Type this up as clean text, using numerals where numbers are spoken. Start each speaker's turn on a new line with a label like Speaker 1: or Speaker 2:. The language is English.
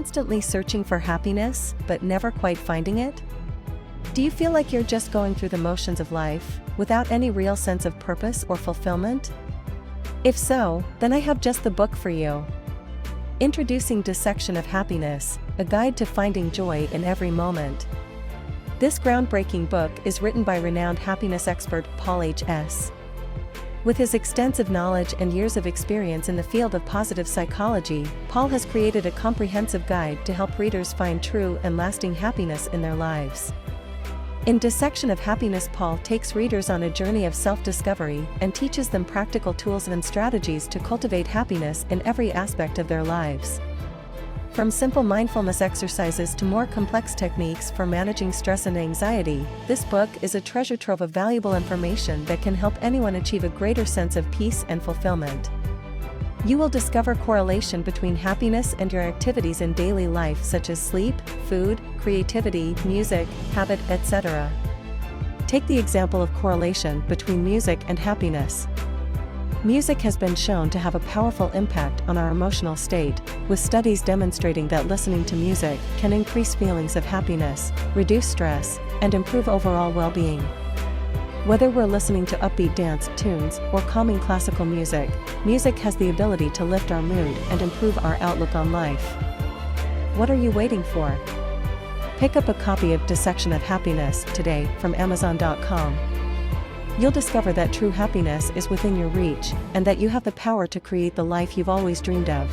Speaker 1: constantly searching for happiness, but never quite finding it? Do you feel like you're just going through the motions of life, without any real sense of purpose or fulfillment? If so, then I have just the book for you. Introducing Dissection of Happiness, a guide to finding joy in every moment. This groundbreaking book is written by renowned happiness expert Paul H.S. With his extensive knowledge and years of experience in the field of positive psychology, Paul has created a comprehensive guide to help readers find true and lasting happiness in their lives. In Dissection of Happiness, Paul takes readers on a journey of self-discovery and teaches them practical tools and strategies to cultivate happiness in every aspect of their lives. From simple mindfulness exercises to more complex techniques for managing stress and anxiety, this book is a treasure trove of valuable information that can help anyone achieve a greater sense of peace and fulfillment. You will discover correlation between happiness and your activities in daily life, such as sleep, food, creativity, music, habit, etc. Take the example of correlation between music and happiness. Music has been shown to have a powerful impact on our emotional state, with studies demonstrating that listening to music can increase feelings of happiness, reduce stress, and improve overall well-being. Whether we're listening to upbeat dance tunes or calming classical music, music has the ability to lift our mood and improve our outlook on life. What are you waiting for? Pick up a copy of Dissection of Happiness today from Amazon.com. You'll discover that true happiness is within your reach, and that you have the power to create the life you've always dreamed of.